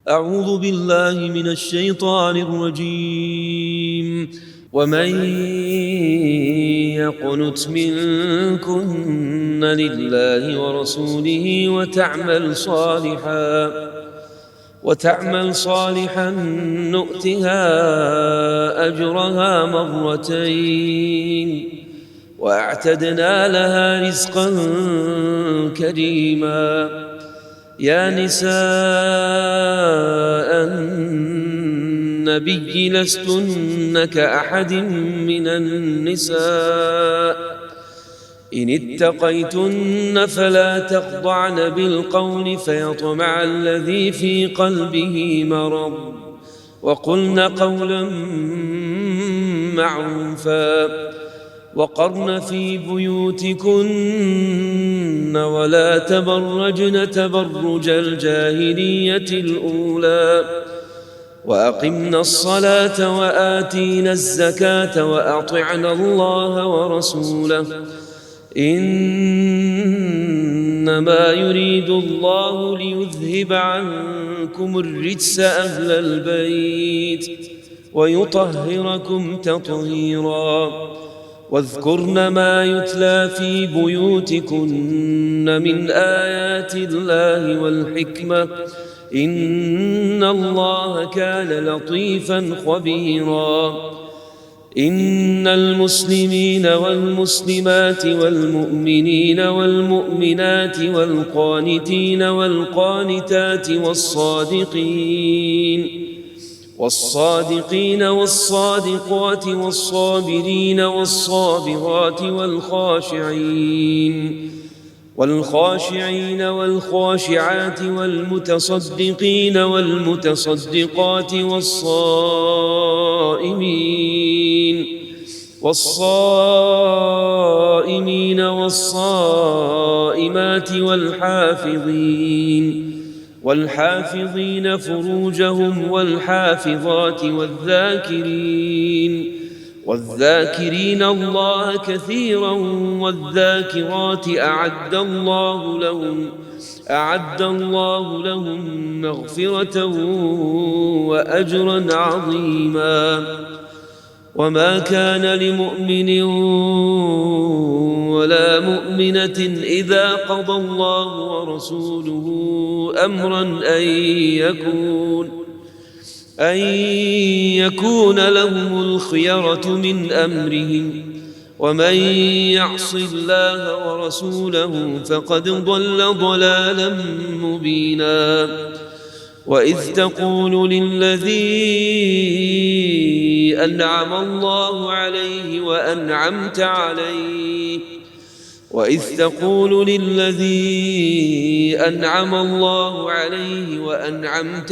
أعوذ بالله من الشيطان الرجيم. ومن يقنت منكن لله ورسوله وتعمل صالحا نؤتها أجرها مرتين وأعتدنا لها رزقا كريما. يا نساء النبي لستن كأحد من النساء إن اتقيتن فلا تخضعن بالقول فيطمع الذي في قلبه مرض وقلن قولا معروفا وقرن في بيوتكن ولا تبرجن تبرج الجاهلية الأولى وأقمنا الصلاة وآتينا الزكاة وأطعنا الله ورسوله إنما يريد الله ليذهب عنكم الرجس أهل البيت ويطهركم تطهيرا. واذكرن ما يتلى في بيوتكن من آيات الله والحكمة إن الله كان لطيفا خبيرا. إن المسلمين والمسلمات والمؤمنين والمؤمنات والقانتين والقانتات والصادقين والصادقات والصابرين والصابرات والخاشعين والخاشعات والمتصدقين والمتصدقات والصائمين والصائمات والحافظين فروجهم والحافظات والذاكرين الله كثيرا والذاكرات أعد الله لهم مغفرة وأجرا عظيما. وما كان لمؤمن ولا مؤمنة إذا قضى الله ورسوله أمرا أن يكون لهم الخيرة من أمرهم ومن يعص الله ورسوله فقد ضل ضلالا مبينا. وإذ تقول للذي أنعم الله عليه وأنعمت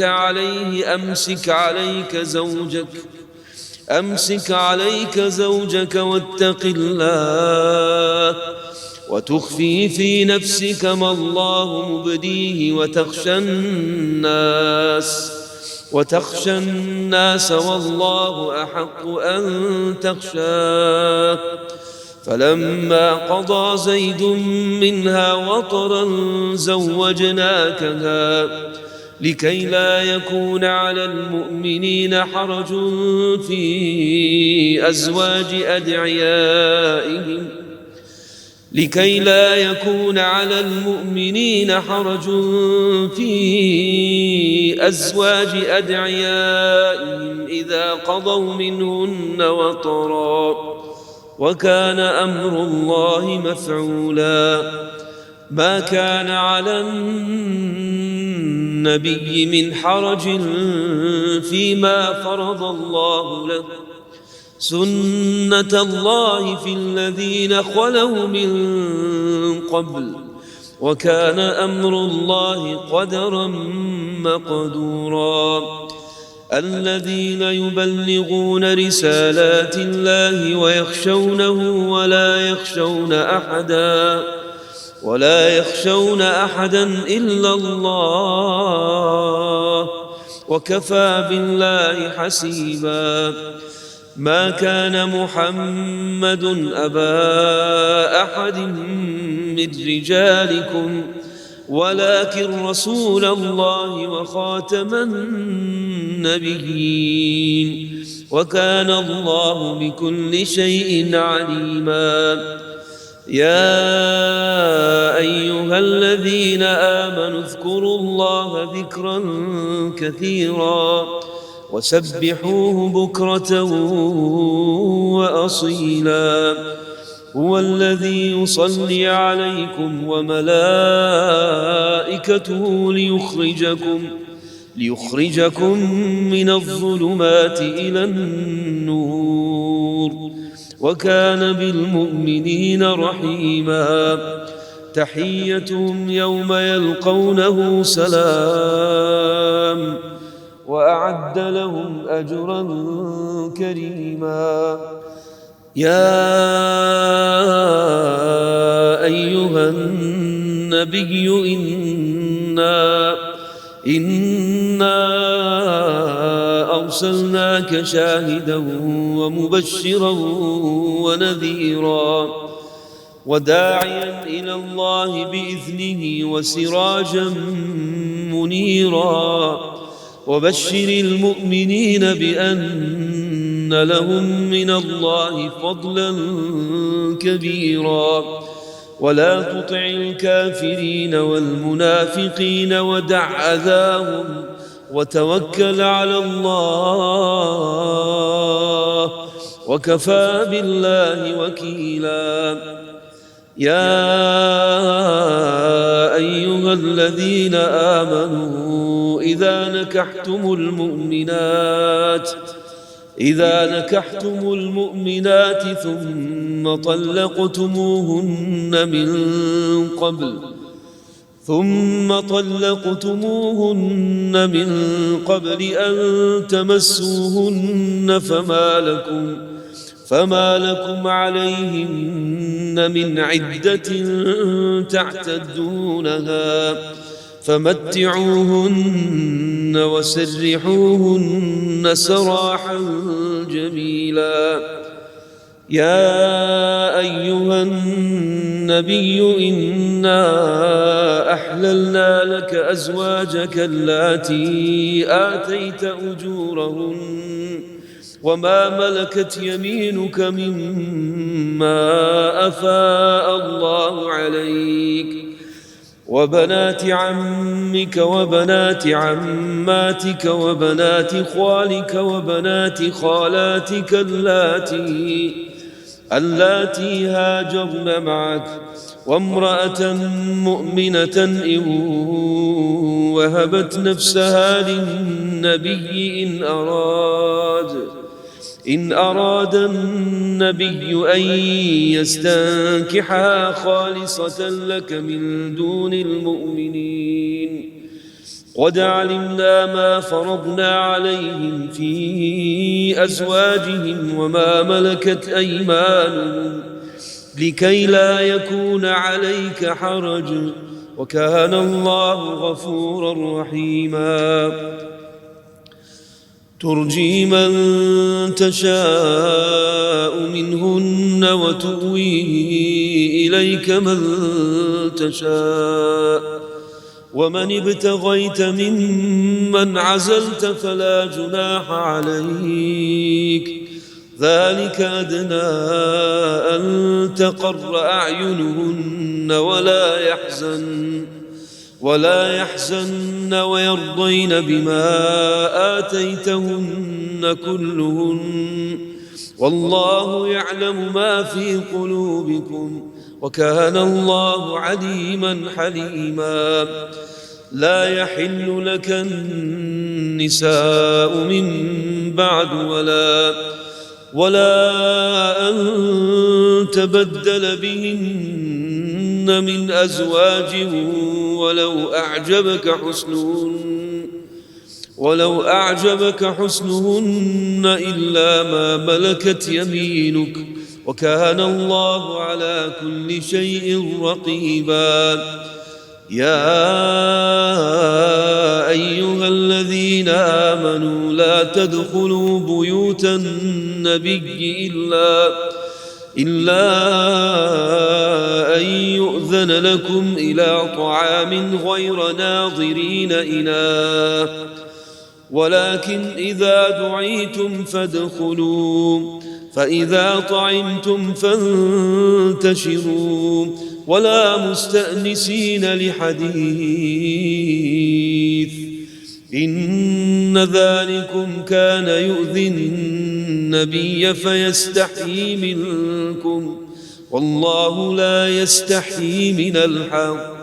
عليه أمسك عليك زوجك واتق الله وتخفي في نفسك ما الله مبديه وتخشى الناس والله أحق أن تخشاه. فلما قضى زيد منها وطرا زوجناكها لكي لا يكون على المؤمنين حرج في أزواج أدعيائهم إذا قضوا منهن وطرا وكان أمر الله مفعولا. ما كان على النبي من حرج فيما فرض الله له سنة الله في الذين خلوا من قبل وكان أمر الله قدرا مقدورا. الذين يبلغون رسالات الله ويخشونه ولا يخشون أحدا إلا الله وكفى بالله حسيبا. ما كان محمد أبا أحد من رجالكم ولكن رسول الله وخاتم النبيين، وكان الله بكل شيء عليما. يا أيها الذين آمنوا اذكروا الله ذكرا كثيرا وسبحوه بكرة وأصيلا. هو الذي يصلي عليكم وملائكته ليخرجكم من الظلمات إلى النور، وكان بالمؤمنين رحيما. تحيتهم يوم يلقونه سلام، وأعد لهم أجرا كريما. يا أيها النبي إنا أرسلناك شاهدا ومبشرا ونذيرا وداعيا إلى الله بإذنه وسراجا منيرا. وبشر المؤمنين بأن لهم من الله فضلا كبيرا. ولا تطع الكافرين والمنافقين ودع أذاهم وتوكل على الله، وكفى بالله وكيلا. يا أيها الذين آمنوا إذا نكحتم المؤمنات ثم طلقتموهن من قبل أن تمسوهن فما لكم عليهن من عدة تعتدونها، فمتعوهن وسرحوهن سراحا جميلا. يا أيها النبي إنا أحللنا لك أزواجك اللاتي آتيت أجورهن وما ملكت يمينك مما أفاء الله عليك، وبنات عمك وبنات عماتك وبنات خالك وبنات خالاتك اللاتي هاجرن معك، وامرأة مؤمنة إن وهبت نفسها للنبي إن أراد النبي أن يستنكحها خالصة لك من دون المؤمنين. قد علمنا ما فرضنا عليهم في أزواجهم وما ملكت أيمانهم لكي لا يكون عليك حرج، وكان الله غفورا رحيما. ترجي من تشاء منهن وتؤوي إليك من تشاء، ومن ابتغيت ممن عزلت فلا جناح عليك، ذلك أدنى أن تقر أعينهن ولا يحزن ويرضين بما آتيتهن كلهن، والله يعلم ما في قلوبكم، وكان الله عليما حليما. لا يحل لك النساء من بعد ولا أن تبدل بهن من أزواج ولو أعجبك حسنهن إلا ما ملكت يمينك، وكان الله على كل شيء رقيبا. يا أيها الذين آمنوا لا تدخلوا بيوت النبي إلا أن يؤذن لكم إلى طعام غير ناظرين إناه ولكن إذا دعيتم فادخلوا فإذا طعمتم فانتشروا ولا مستأنسين لحديث إن ذلكم كان يؤذي النبي فيستحيي منكم والله لا يستحيي من الحق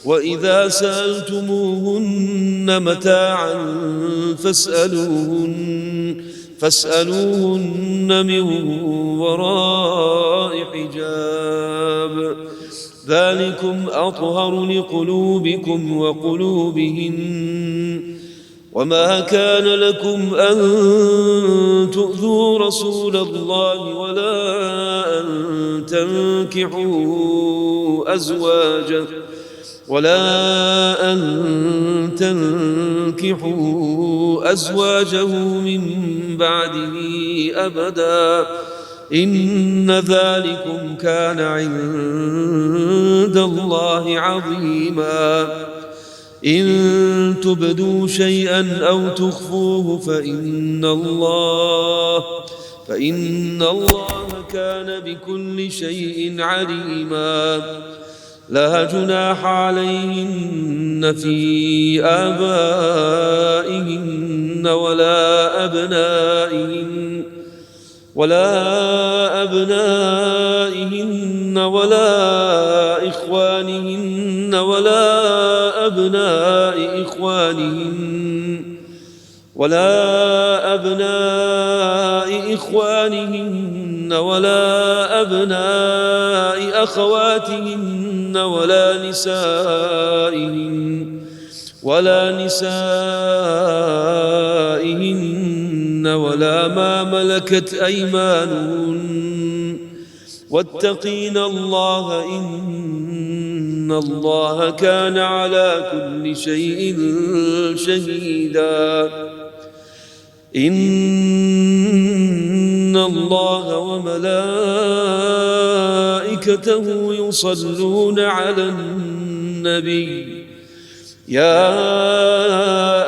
وإذا سألتموهن متاعا فاسألوهن من وراء حجاب ذلكم أطهر لقلوبكم وقلوبهن وما كان لكم أن تؤذوا رسول الله ولا أن تنكحوا أزواجه من بعده أبدا إن ذلكم كان عند الله عظيما إن تبدوا شيئا أو تخفوه فإن الله كان بكل شيء عليما لا جناح عليهن في آبائهن ولا أبنائهن ولا إخوانهن ولا أبناء إخوانهن ولا أبناء أخواتهن ولا نسائهن ولا ما ملكت أيمانهن واتقين الله إن الله كان على كل شيء شهيدا إن الله وملائكته يصلون على النبي يا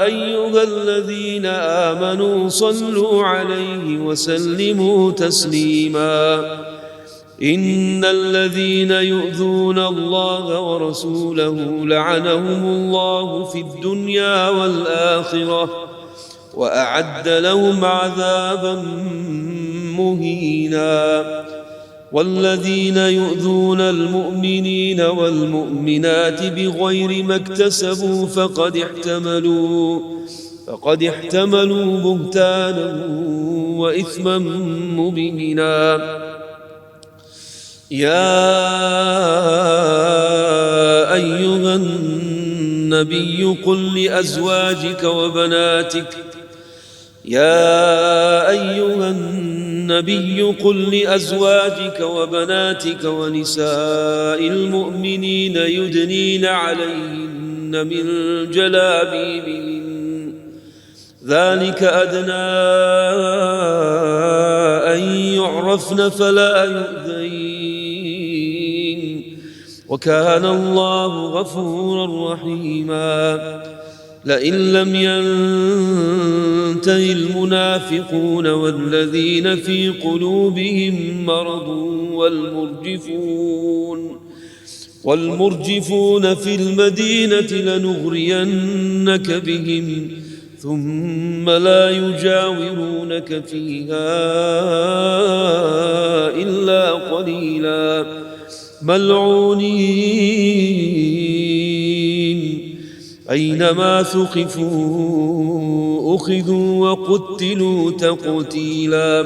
أيها الذين آمنوا صلوا عليه وسلموا تسليما إن الذين يؤذون الله ورسوله لعنهم الله في الدنيا والآخرة وأعد لهم عذابا مهينا والذين يؤذون المؤمنين والمؤمنات بغير ما اكتسبوا فقد احتملوا بهتانا وإثما مبينا يا أيها النبي قل لأزواجك وبناتك ونساء المؤمنين يدنين عليهن من جلابيبهن ذلك أدنى أن يعرفن فلا يؤذين وكان الله غفورا رحيما لئن لم ينته المنافقون والذين في قلوبهم مرض والمرجفون في المدينة لنغرينك بهم ثم لا يجاورونك فيها إلا قليلا ملعونين أينما ثقفوا أخذوا وقتلوا تقتيلا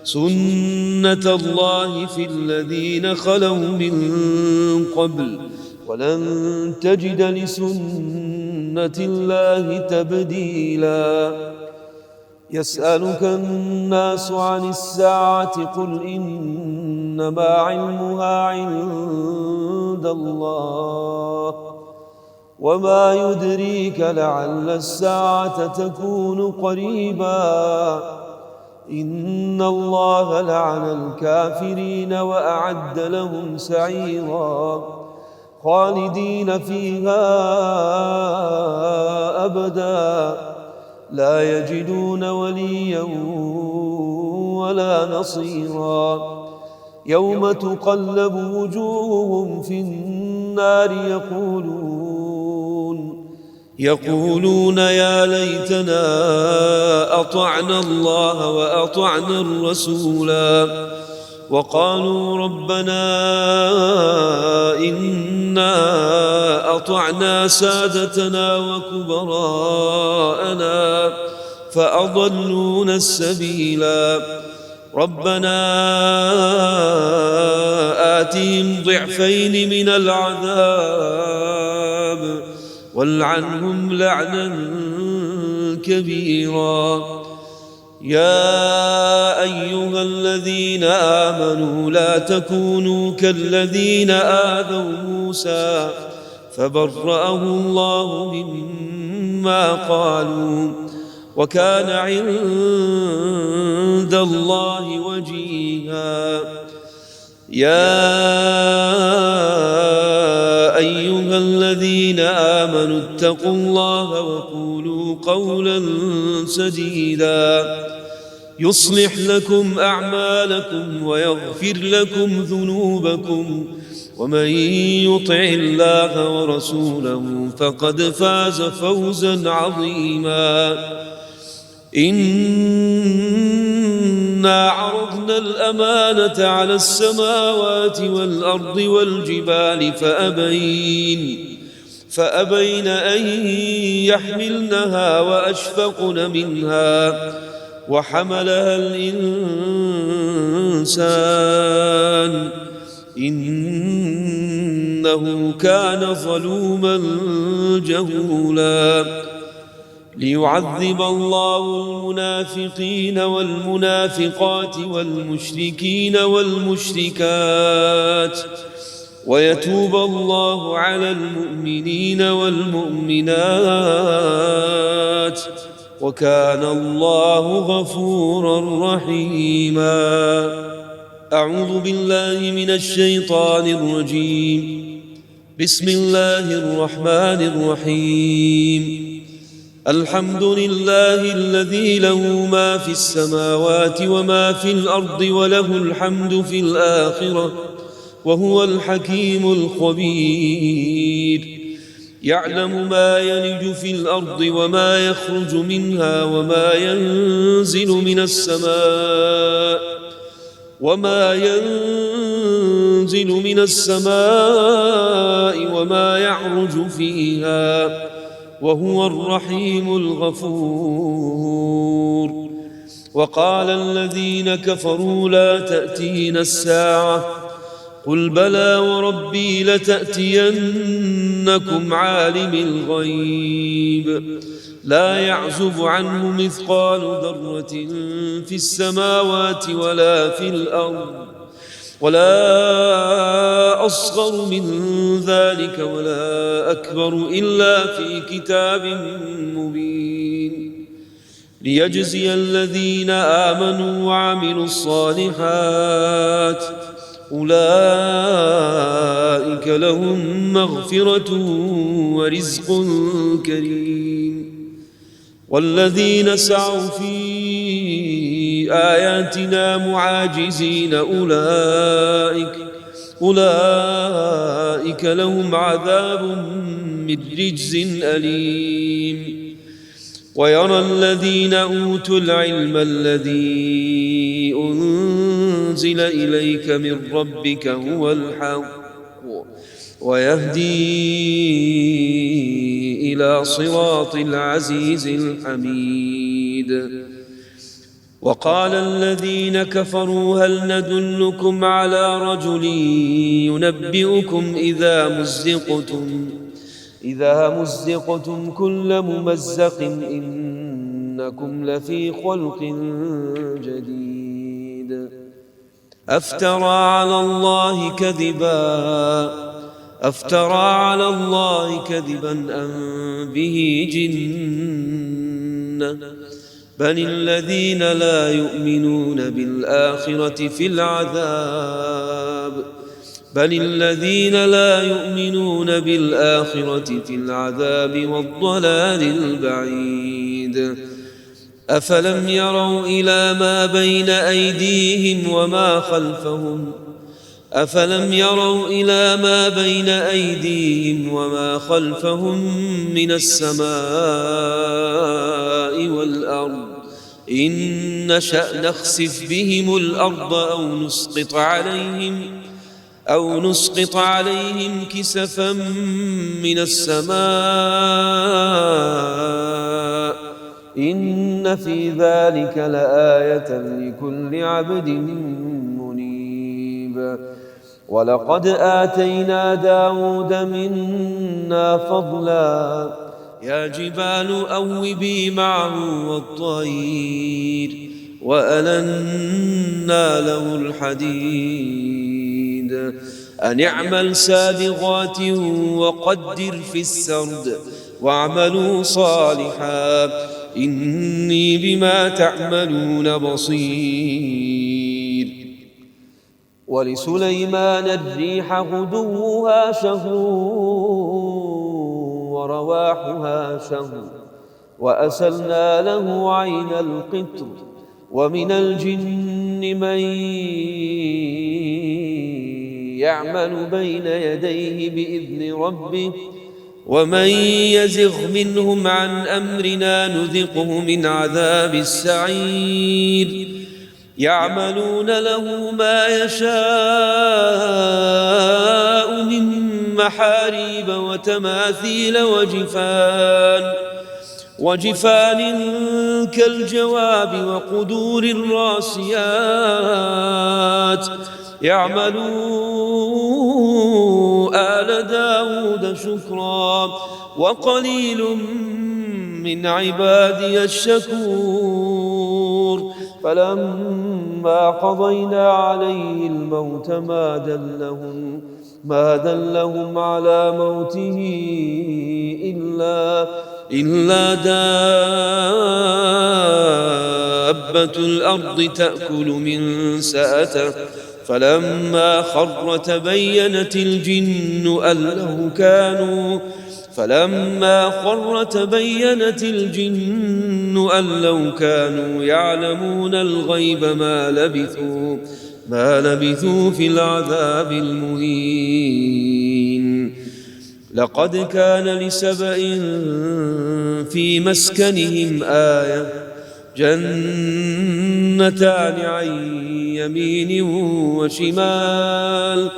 سنة الله في الذين خلوا من قبل ولن تجد لسنة الله تبديلا يسألك الناس عن الساعة قل إنما علمها عند الله وما يدريك لعل الساعة تكون قريبا إن الله لعن الكافرين وأعد لهم سعيرا خالدين فيها أبدا لا يجدون وليا ولا نصيرا يوم تقلب وجوههم في النار يقولون يا ليتنا أطعنا الله وأطعنا الرسولا وقالوا ربنا إنا أطعنا سادتنا وكبراءنا فأضلونا السبيلا ربنا آتهم ضعفين من العذاب والعنهم لعنا كبيرا يا أيها الذين آمنوا لا تكونوا كالذين آذوا موسى فبرأه الله مما قالوا وكان عند الله وجيها يا أيها الذين آمنوا اتقوا الله وقولوا قولا سديدا يصلح لكم أعمالكم ويغفر لكم ذنوبكم ومن يطع الله ورسوله فقد فاز فوزا عظيما إنا عرضنا الأمانة على السماوات والأرض والجبال فأبين أن يحملنها وأشفقن منها وحملها الإنسان إنه كان ظلوما جهولا ليعذب الله المنافقين والمنافقات والمشركين والمشركات ويتوب الله على المؤمنين والمؤمنات وكان الله غفورا رحيما أعوذ بالله من الشيطان الرجيم بسم الله الرحمن الرحيم الحمد لله الذي له ما في السماوات وما في الأرض وله الحمد في الآخرة وهو الحكيم الخبير يعلم ما يلج في الأرض وما يخرج منها وما ينزل من السماء وما يعرج فيها وهو الرحيم الغفور وقال الذين كفروا لا تأتينا الساعة قل بلى وربي لتأتينكم عالم الغيب لا يعزب عنه مثقال ذرة في السماوات ولا في الأرض ولا أصغر من ذلك ولا أكبر إلا في كتاب مبين ليجزي الذين آمنوا وعملوا الصالحات أولئك لهم مغفرة ورزق كريم والذين سعوا في آياتنا معاجزين أولئك لهم عذاب من رجز أليم ويرى الذين أوتوا العلم الذي أنزل إليك من ربك هو الحق ويهدي إلى صراط العزيز الحميد وقال الذين كفروا هل ندلكم على رجل ينبئكم إذا مزقتم كل ممزق إنكم لفي خلق جديد أفترى على الله كذبا أم به جنة بل الذين لا يؤمنون بالآخرة في العذاب والضلال البعيد. أفلم يروا إلى ما بين أيديهم وما خلفهم من السماء والأرض إن نشأ نخسف بهم الأرض أو نسقط عليهم كسفا من السماء إن في ذلك لآية لكل عبد منيب. ولقد آتينا داود منا فضلا يا جبال أوبي معه والطير وألنا له الحديد أن اعمل سابغات وقدر في السرد واعملوا صالحا إني بما تعملون بصير. ولسليمان الريح غدوها شهر ورواحها شهر وأسلنا له عين القطر ومن الجن من يعمل بين يديه بإذن ربه ومن يزغ منهم عن أمرنا نذقه من عذاب السعير. يعملون له ما يشاء من محاريب وتماثيل وجفان كالجواب وقدور الراسيات. يعملوا آل داود شكرا وقليل من عبادي الشكور. فلما قضينا عليه الموت ما دلهم على موته إلا دابة الأرض تأكل من سأته فلما خر تبينت الجن أن لو كانوا يعلمون الغيب ما لبثوا في العذاب المهين. لقد كان لسبإ في مسكنهم آية جنتان عن يمين وشمال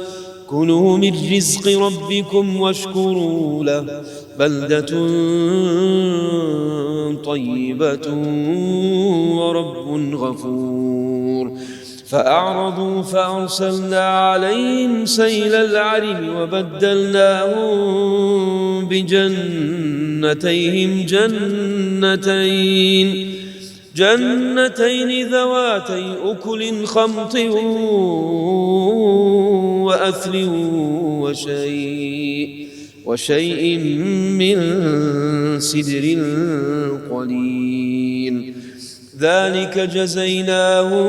كلوا من رزق ربكم واشكروا له بلدة طيبة ورب غفور. فأعرضوا فأرسلنا عليهم سيل العرم وبدلناهم بجنتيهم جنتين ذواتي أكل خمط وأثل وشيء من سدر قليل ذلك جزيناهم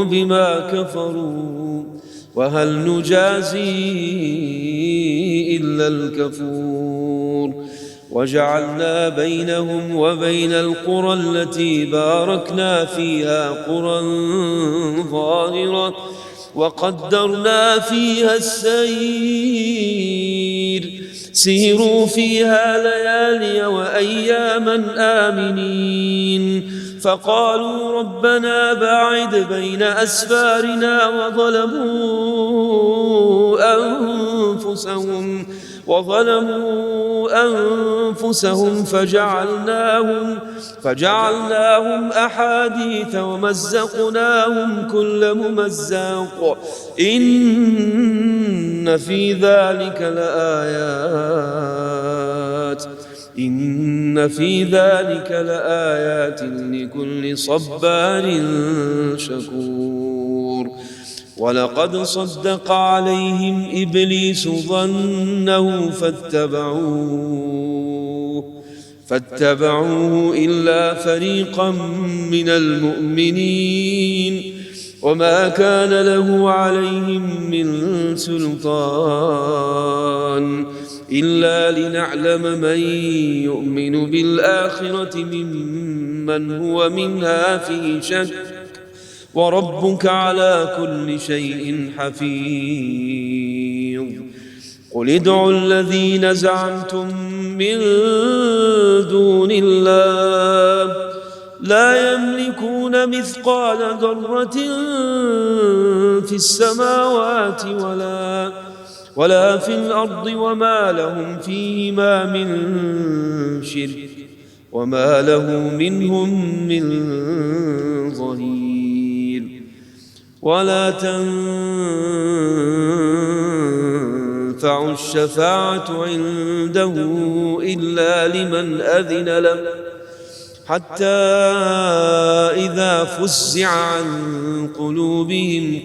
بما كفروا وهل نجازي إلا الكفور. وجعلنا بينهم وبين القرى التي باركنا فيها قرى ظاهرة وقدرنا فيها السير سيروا فيها ليالي وأياما آمنين. فقالوا ربنا باعد بين أسفارنا وظلموا أنفسهم فجعلناهم أحاديث ومزقناهم كل ممزق إن في ذلك لآيات لكل صبار شكور. ولقد صدق عليهم إبليس ظنه فاتبعوه إلا فريقا من المؤمنين وما كان له عليهم من سلطان إلا لنعلم من يؤمن بالآخرة ممن هو منها في شك وربك على كل شيء حفيظ. قل ادعوا الذين زعمتم من دون الله لا يملكون مثقال ذرة في السماوات ولا في الأرض وما لهم فيهما من شرك وما له منهم من ظهير. ولا تنفع الشفاعة عنده إلا لمن أذن له حتى إذا فزع عن قلوبهم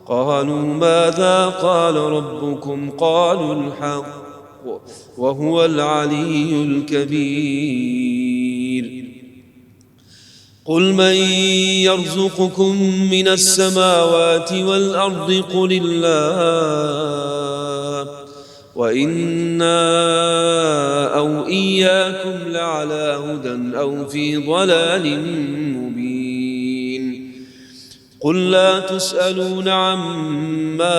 قالوا ماذا قال ربكم قالوا الحق وهو العلي الكبير. قل من يرزقكم من السماوات والأرض قل الله وإنا أو إياكم لعلى هدى أو في ضلال مبين. قل لا تسألون عما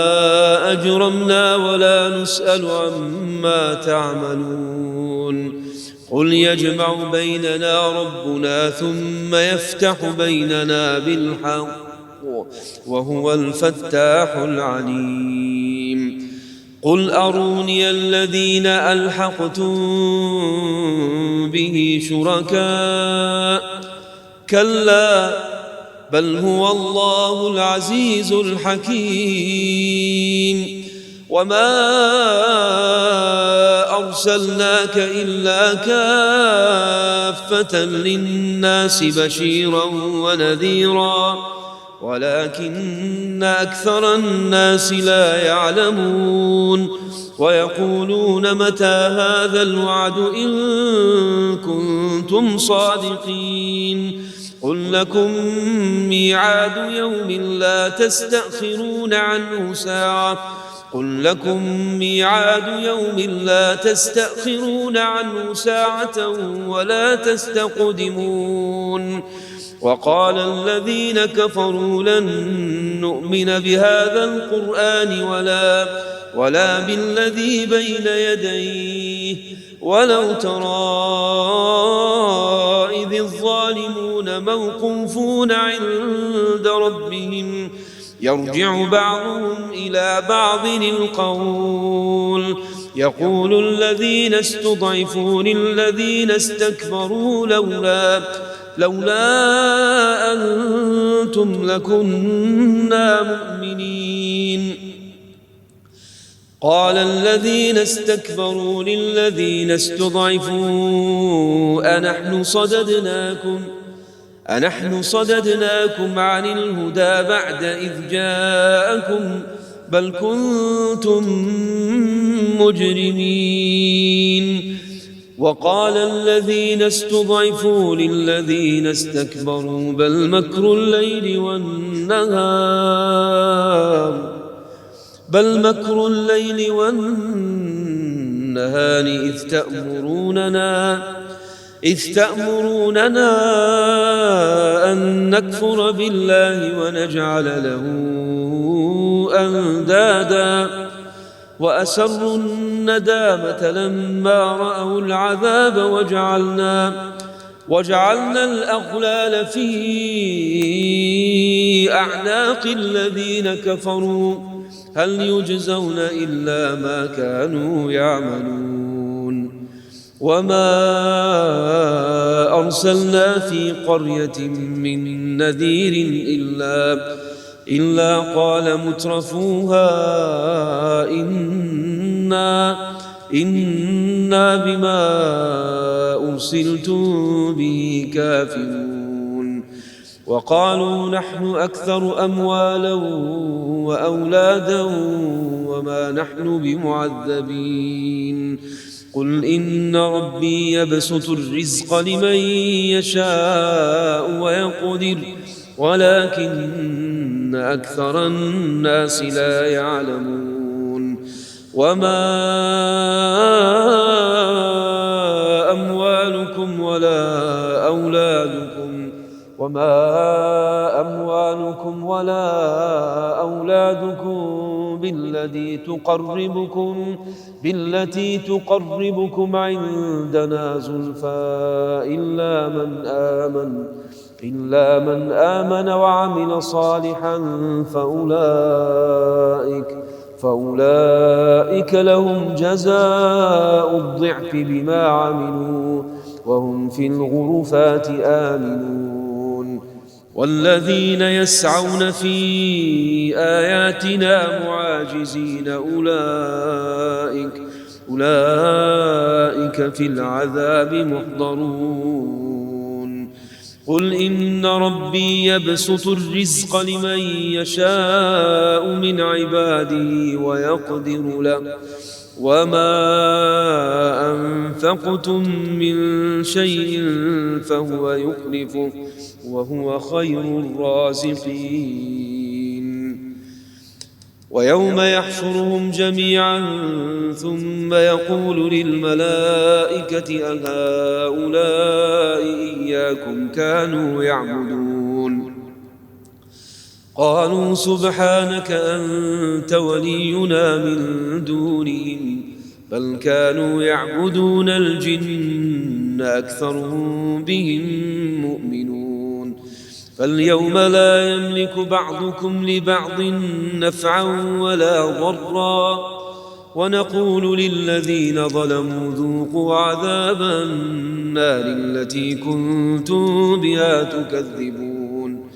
أجرمنا ولا نسأل عما تعملون. قل يجمع بيننا ربنا ثم يفتح بيننا بالحق وهو الفتاح العليم. قل أروني الذين ألحقتم به شركاء كلا بل هو الله العزيز الحكيم. وما أرسلناك إلا كافة للناس بشيرا ونذيرا ولكن أكثر الناس لا يعلمون. ويقولون متى هذا الوعد إن كنتم صادقين. قل لكم ميعاد يوم لا تستأخرون عنه ساعة قل لكم ميعاد يوم لا تستأخرون عنه ساعة ولا تستقدمون. وقال الذين كفروا لن نؤمن بهذا القرآن ولا بالذي بين يديه ولو ترى إذ الظالمون موقوفون عند ربهم يرجع بعضهم إلى بعض القول يقول الذين استضعفوا للذين استكبروا لولا أنتم لكنا مؤمنين. قال الذين استكبروا للذين استضعفوا أنحن صددناكم عن الهدى بعد إذ جاءكم بل كنتم مجرمين. وقال الذين استضعفوا للذين استكبروا بل مكر الليل والنهار إذ تأمروننا أن نكفر بالله ونجعل له أندادا وأسروا الندامة لما رأوا العذاب وجعلنا الأغلال في أعناق الذين كفروا هل يجزون إلا ما كانوا يعملون. وما أرسلنا في قرية من نذير إلا قال مترفوها إنا بما أرسلتم به كافرون. وقالوا نحن أكثر أموالا وأولادا وما نحن بمعذبين قل إن ربي يبسط الرزق لمن يشاء ويقدر ولكن أكثر الناس لا يعلمون وما أموالكم ولا أولادكم بالتي تقربكم عندنا زلفى إلا من آمن وعمل صالحا فأولئك لهم جزاء الضعف بما عملوا وهم في الغرفات آمنون والذين يسعون في آياتنا معاجزين أولئك في العذاب محضرون قل إن ربي يبسط الرزق لمن يشاء من عباده ويقدر له وما أنفقتم من شيء فهو يخلفه وهو خير الرازقين ويوم يحشرهم جميعا ثم يقول للملائكة أهؤلاء إياكم كانوا يعبدون قالوا سبحانك أنت ولينا من دونهم بل كانوا يعبدون الجن أكثرهم بهم مؤمنون فاليوم لا يملك بعضكم لبعض نفعا ولا ضرا ونقول للذين ظلموا ذوقوا عذاب النار التي كنتم بها تكذبون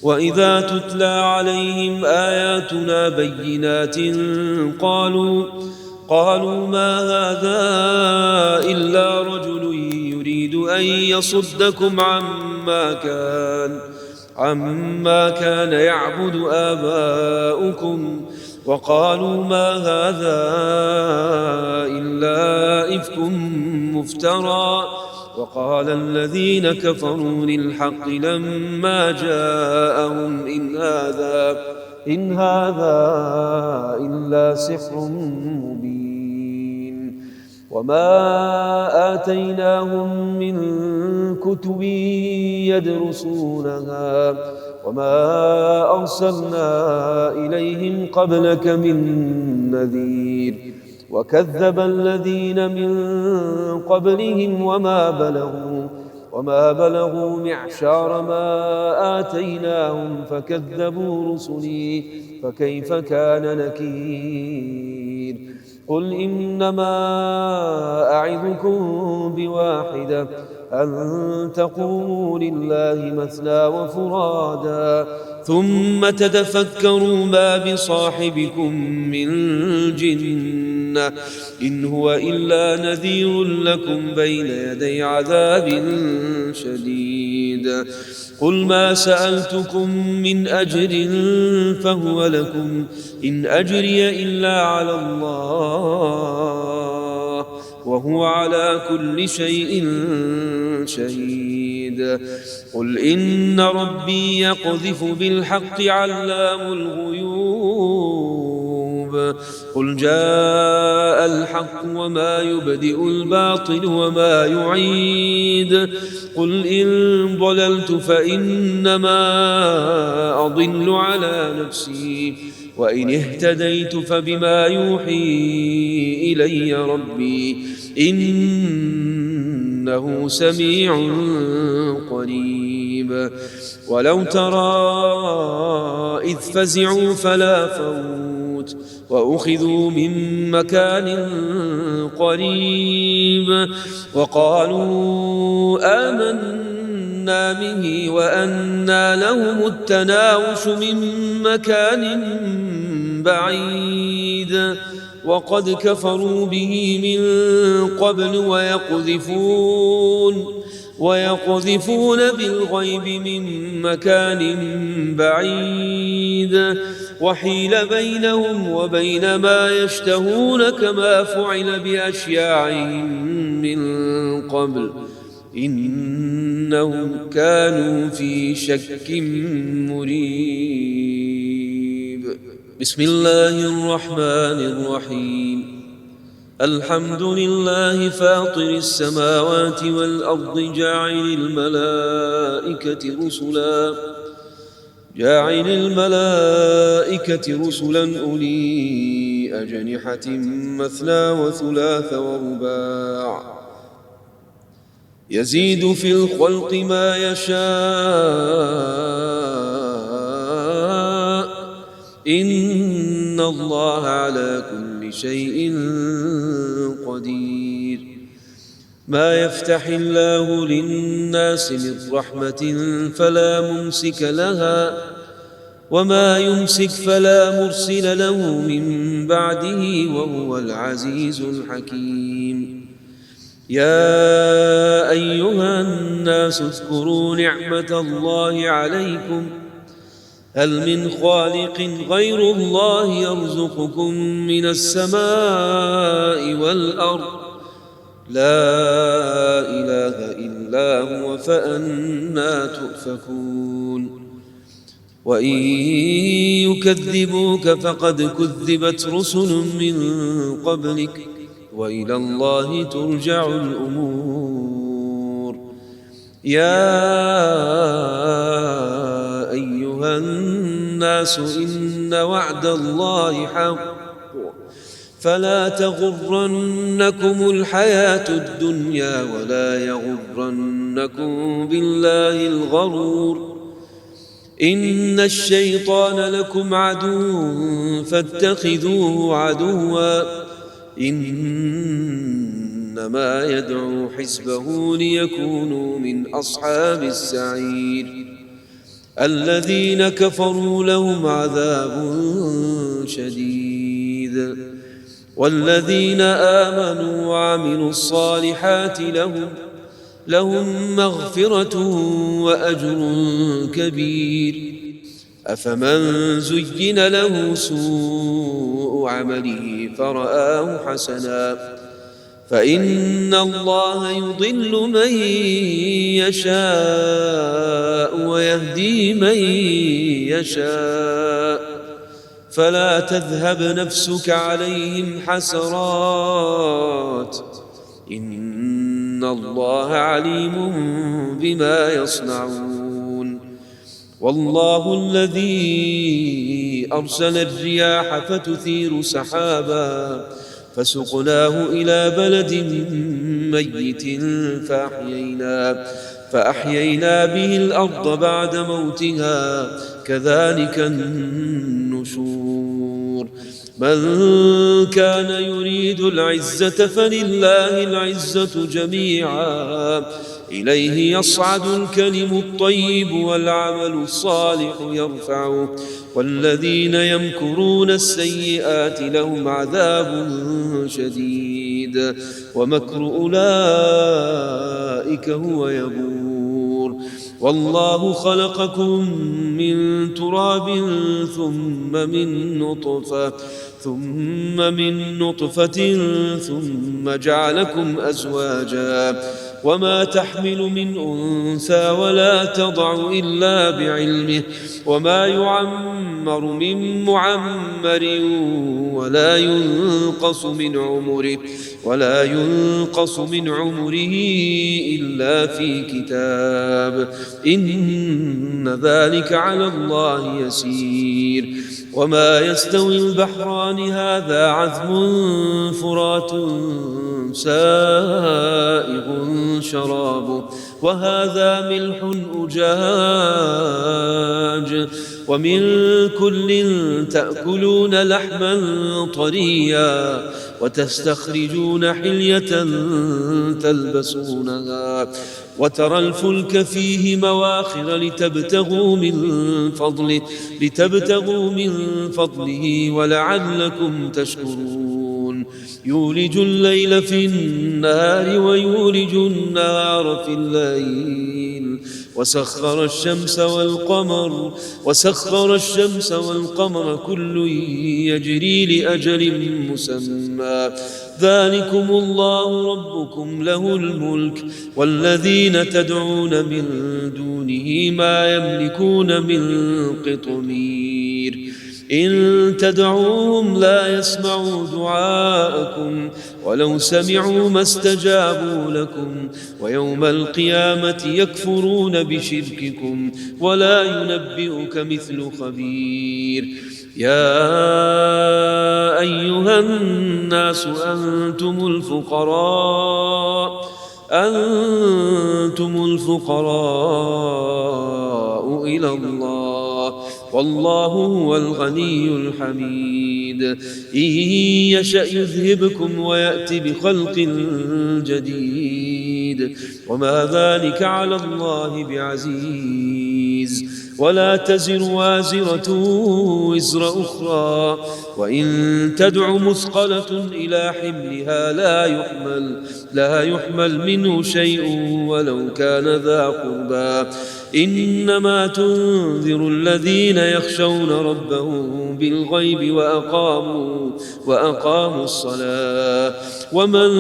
وإذا تتلى عليهم آياتنا بينات قالوا ما هذا إلا رجل يريد أن يصدكم عما كان يعبد آباؤكم وقالوا ما هذا إلا إفك مفترى وقال الذين كفروا للحق لما جاءهم إن هذا إلا سحر مبين وما آتيناهم من كتب يدرسونها وما أرسلنا إليهم قبلك من نذير وكذب الذين من قبلهم وما بلغوا معشار ما آتيناهم فكذبوا رسلي فكيف كان نكير قل إنما أعظكم بواحدة أن تقوموا لله مثنى وفرادا ثم تتفكروا ما بصاحبكم من جنة إن هو إلا نذير لكم بين يدي عذاب شديد قل ما سألتكم من أجر فهو لكم إن أجري إلا على الله وهو على كل شيء شهيد قل إن ربي يقذف بالحق علام الغيوب قل جاء الحق وما يبدئ الباطل وما يعيد قل إن ضللت فإنما أضل على نفسي وإن اهتديت فبما يوحي إلي ربي إنه سميع قريب ولو ترى إذ فزعوا فلا فوت وأخذوا من مكان قريب وقالوا آمنا به وأنى لهم التناوش من مكان بعيد وقد كفروا به من قبل ويقذفون بالغيب من مكان بعيد وحيل بينهم وبين ما يشتهون كما فعل بأشياعهم من قبل إنهم كانوا في شك مريب. بسم الله الرحمن الرحيم. الحمد لله فاطر السماوات والأرض جاعل الملائكة رسلا أولي أجنحة مثنى وثلاث ورباع يزيد في الخلق ما يشاء إن الله على كل شيء قدير. ما يفتح الله للناس من رحمة فلا ممسك لها وما يمسك فلا مرسل له من بعده وهو العزيز الحكيم. يا أيها الناس اذكروا نعمة الله عليكم هل من خالق غير الله يرزقكم من السماء والأرض لا إله إلا هو فأنى تؤفكون. وإن يكذبوك فقد كذبت رسل من قبلك وإلى الله ترجع الأمور. يا أيها الناس إن وعد الله حق فلا تغرنكم الحياة الدنيا ولا يغرنكم بالله الغرور. إن الشيطان لكم عدو فاتخذوه عدوا إنما يدعو حزبه ليكونوا من أصحاب السعير. الذين كفروا لهم عذاب شديد والذين آمنوا وعملوا الصالحات لهم مغفرة وأجر كبير. أفمن زين له سوء عمله فرآه حسنا فإن الله يضل من يشاء ويهدي من يشاء فلا تذهب نفسك عليهم حسرات إن الله عليم بما يصنعون. والله الذي أرسل الرياح فتثير سحابا فسقناه إلى بلد ميت فأحيينا به الأرض بعد موتها كذلك النشور. من كان يريد العزة فلله العزة جميعا إليه يصعد الكلم الطيب والعمل الصالح يرفعه والذين يمكرون السيئات لهم عذاب شديد ومكر أولئك هو يبور. والله خلقكم من تراب ثم من نطفة ثم جعلكم أزواجا وما تحمل من أنثى ولا تضع إلا بعلمه وما يعمر من معمر ولا ينقص من عمره إلا في كتاب إن ذلك على الله يسير. وما يستوي البحران هذا عذب فرات سائغ شرابه وهذا ملح أجاج ومن كل تأكلون لحما طريا وتستخرجون حلية تلبسونها وترى الفلك فيه مواخر لتبتغوا من فضله ولعلكم تشكرون. يولج الليل في النهار ويولج النهار في الليل وسخر الشمس والقمر كل يجري لأجل مسمى ذلكم الله ربكم له الملك والذين تدعون من دونه ما يملكون من قطمير إن تدعوهم لا يسمعوا دعاءكم ولو سمعوا ما استجابوا لكم ويوم القيامة يكفرون بشرككم ولا ينبئك مثل خبير يا أيها الناس أنتم الفقراء إلى الله والله هو الغني الحميد إن يشأ يذهبكم ويأتي بخلق جديد وما ذلك على الله بعزيز ولا تزر وازرة وزر أخرى وإن تدع مثقلة إلى حملها لا يحمل منه شيء ولو كان ذا قربى إنما تنذر الذين يخشون ربهم بالغيب وأقاموا الصلاة ومن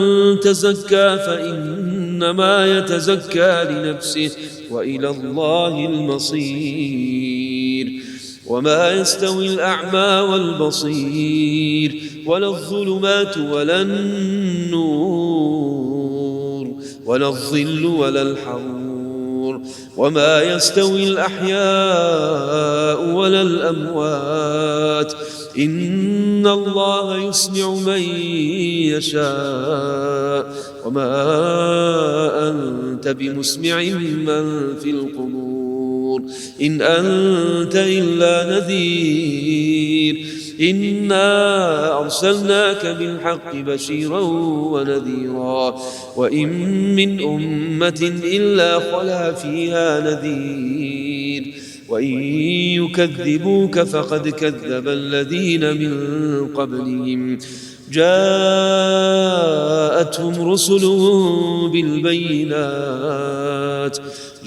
تزكى فإنما يتزكى لنفسه وإلى الله المصير وما يستوي الأعمى والبصير ولا الظلمات ولا النور ولا الظل ولا الحرور وما يستوي الأحياء ولا الأموات إن الله يسمع من يشاء وما أنت بمسمع من في القبور إن أنت إلا نذير إنا أرسلناك بالحق بشيرا ونذيرا وإن من أمة إلا خلا فيها نذير وإن يكذبوك فقد كذب الذين من قبلهم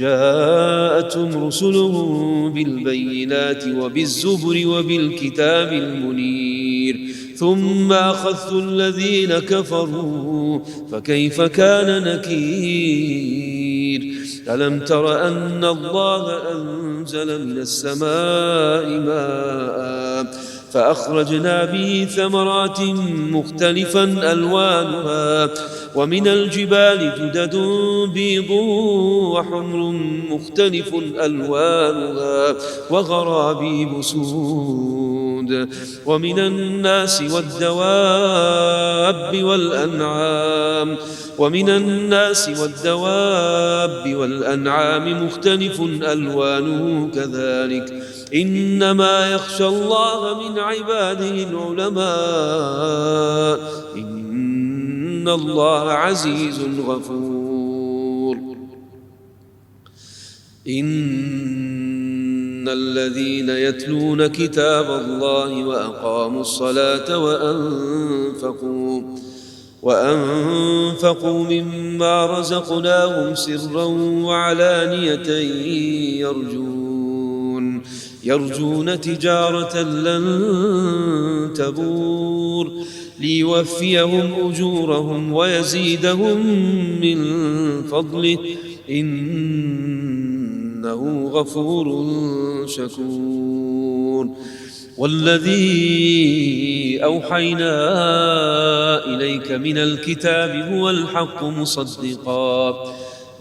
جاءتهم رسلهم بالبينات وبالزبر وبالكتاب المنير ثم أخذت الذين كفروا فكيف كان نكير ألم تر أن الله أنزل من السماء ماء فأخرجنا به ثمرات مختلفا ألوانها ومن الجبال جدد بيض وحمر مختلف ألوانها وغرابيب سود ومن الناس والدواب والأنعام مختلف ألوانه كذلك إنما يخشى الله من عباده العلماء إن الله عزيز غفور إن الذين يتلون كتاب الله وأقاموا الصلاة وأنفقوا مما رزقناهم سرا وعلانية يرجون تجارة لن تبور ليوفيهم أجورهم ويزيدهم من فضله إنه غفور شكور والذي أوحينا إليك من الكتاب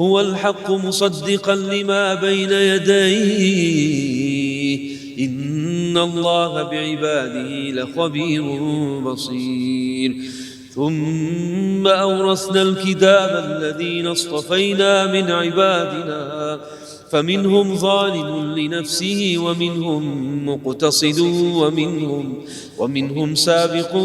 هو الحق مصدقا لما بين يديه إن الله بعباده لخبير بصير ثم أورثنا الكتاب الذين اصطفينا من عبادنا فمنهم ظالم لنفسه ومنهم مقتصد ومنهم سابق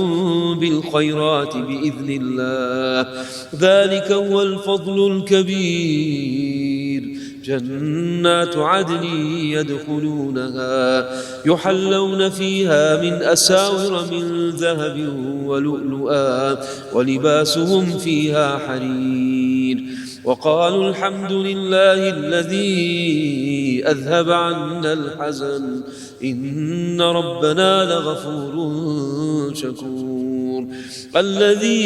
بالخيرات بإذن الله ذلك هو الفضل الكبير جنات عدن يدخلونها يحلون فيها من أساور من ذهب ولؤلؤا ولباسهم فيها حرير وقالوا الحمد لله الذي أذهب عنا الحزن إن ربنا لغفور شكور الذي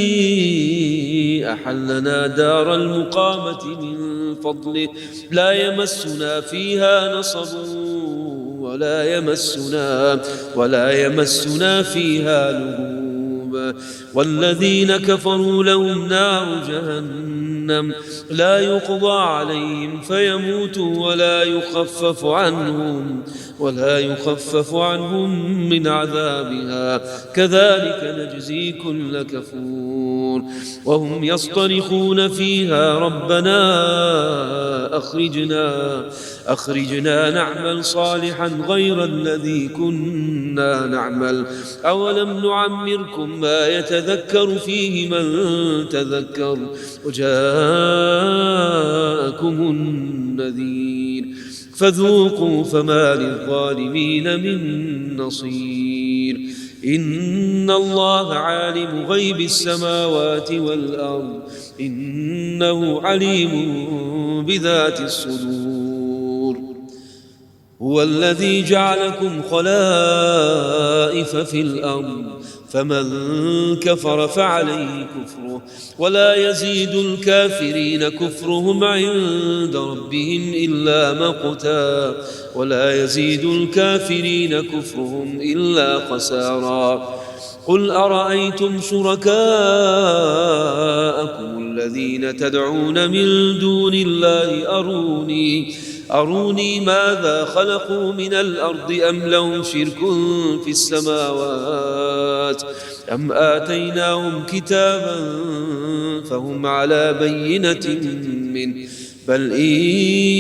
أحلنا دار المقامة من فضله لا يمسنا فيها نصب ولا يمسنا فيها لغوب والذين كفروا لهم نار جهنم لا يقضى عليهم فيموتوا ولا يخفف عنهم من عذابها كذلك نجزي كل كفور وهم يصطرخون فيها ربنا أخرجنا نعمل صالحا غير الذي كنا نعمل أولم نعمركم ما يتذكر فيه من تذكر وجاءكم النذير فذوقوا فما للظالمين من نصير إن الله عالم غيب السماوات والأرض إنه عليم بذات الصدور هو الذي جعلكم خلائف في الأرض فمن كفر فعليه كفره ولا يزيد الكافرين كفرهم عند ربهم إلا مقتا ولا يزيد الكافرين كفرهم إلا خسارا قل أرأيتم شركاءكم الذين تدعون من دون الله أروني ماذا خلقوا من الأرض أم لهم شرك في السماوات أم آتيناهم كتابا فهم على بينة منه بل إن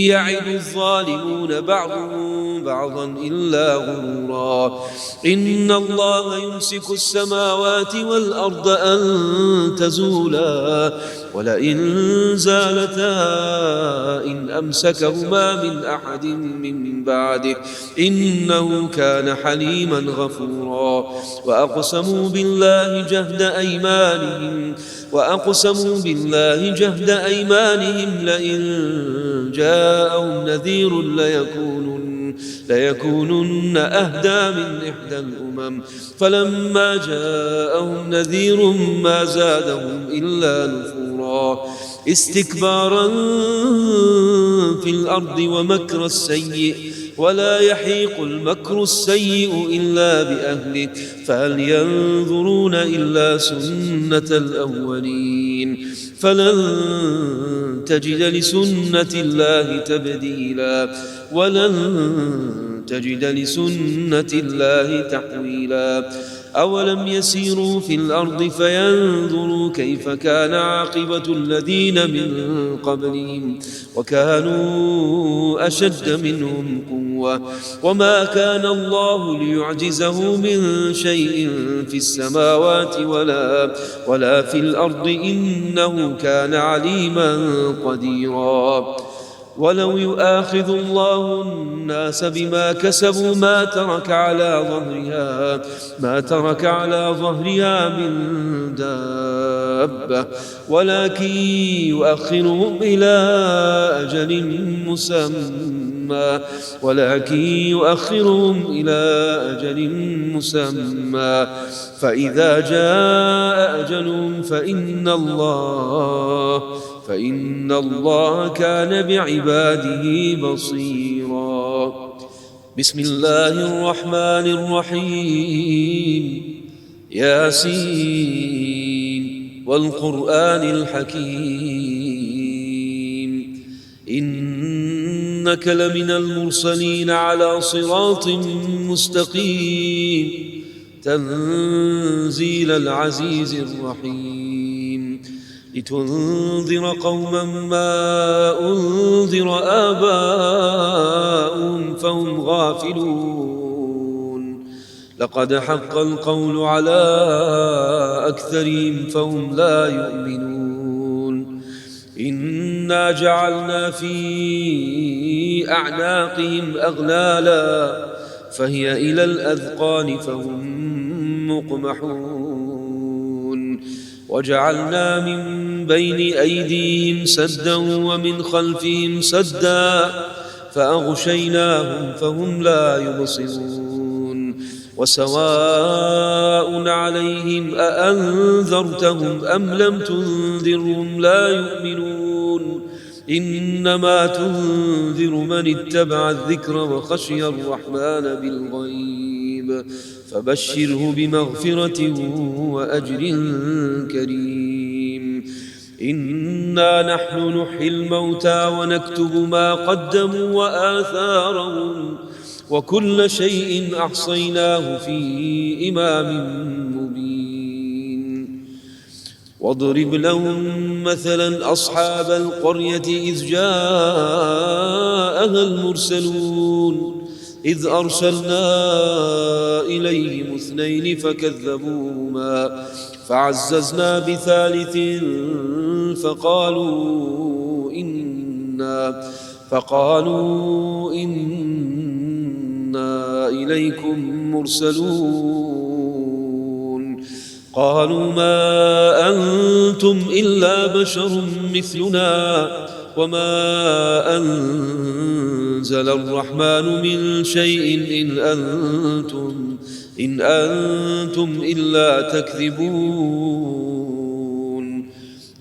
يعد الظالمون بعضهم بعضا إلا غرورا إن الله يمسك السماوات والأرض أن تزولا ولئن زالتا إن أمسكهما من أحد من بعده إنه كان حليما غفورا وأقسموا بالله جهد أيمانهم لئن جاءهم نذير ليكونن أهدى من إحدى الأمم فلما جاءهم نذير ما زادهم إلا نفورا استكبارا في الأرض ومكر السيء ولا يحيق المكر السيء إلا بأهله فهل ينظرون إلا سنة الأولين فلن تجد لسنة الله تبديلا ولن تجد لسنة الله تحويلا أولم يسيروا في الأرض فينظروا كيف كان عاقبة الذين من قبلهم وكانوا أشد منهم قوة وما كان الله ليعجزه من شيء في السماوات ولا في الأرض إنه كان عليما قديرا ولو يؤاخذ الله الناس بما كسبوا ما ترك على ظهرها من دابة ولكن يؤخرهم إلى أجل مسمى فإذا جاء أجلهم فإن الله كان بعباده بصيرا بسم الله الرحمن الرحيم ياسين والقرآن الحكيم إنك لمن المرسلين على صراط مستقيم تنزيل العزيز الرحيم لتنذر قوما ما أنذر آباؤهم فهم غافلون لقد حق القول على أكثرهم فهم لا يؤمنون إنا جعلنا في أعناقهم أغلالا فهي إلى الأذقان فهم مقمحون وجعلنا من بين أيديهم سدا ومن خلفهم سدا فأغشيناهم فهم لا يبصرون وسواء عليهم أأنذرتهم أم لم تنذرهم لا يؤمنون إنما تنذر من اتبع الذكر وخشي الرحمن بالغيب فبشره بمغفرة وأجر كريم إنا نحن نحيي الموتى ونكتب ما قدموا وآثارهم وكل شيء أحصيناه في إمام مبين واضرب لهم مثلا أصحاب القرية إذ جاءها المرسلون إذ أرسلنا إليهم اثنين فكذبوهما فعززنا بثالث فقالوا إنا إليكم مرسلون قالوا ما أنتم إلا بشر مثلنا وما أنزل الرحمن من شيء إن أنتم إلا تكذبون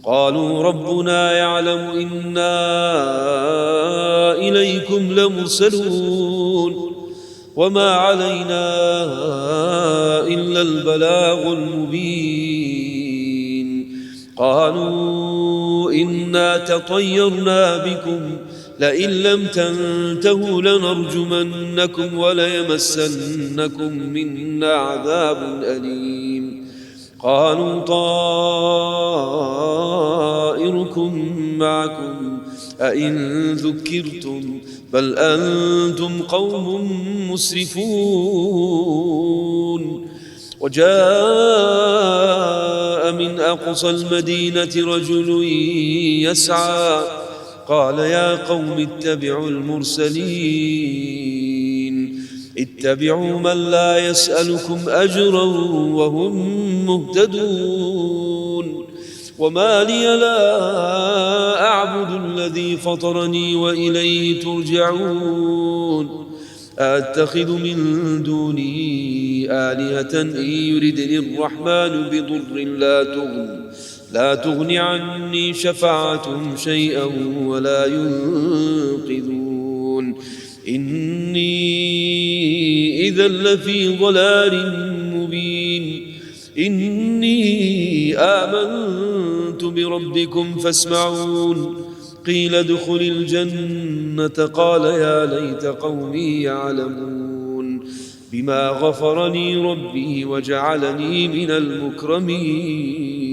قالوا ربنا يعلم إنا إليكم لمرسلون وما علينا إلا البلاغ المبين قالوا إنا تطيرنا بكم لئن لم تنتهوا لنرجمنكم وليمسنكم منا عذاب أليم قالوا طائركم معكم أئن ذكرتم بل أنتم قوم مسرفون وجاء من أقصى المدينة رجل يسعى قال يا قوم اتبعوا المرسلين اتبعوا من لا يسألكم أجرا وهم مهتدون وما لي لا أعبد الذي فطرني وإليه ترجعون أتخذ من دوني آلهة إن يردني الرحمن بضر لا تغن عني شفاعتهم شيئا ولا ينقذون إني إذا لفي ضلال مبين إني آمنت بربكم فاسمعون قيل ادخل الجنة قال يا ليت قومي يعلمون بما غفر لي ربي وجعلني من المكرمين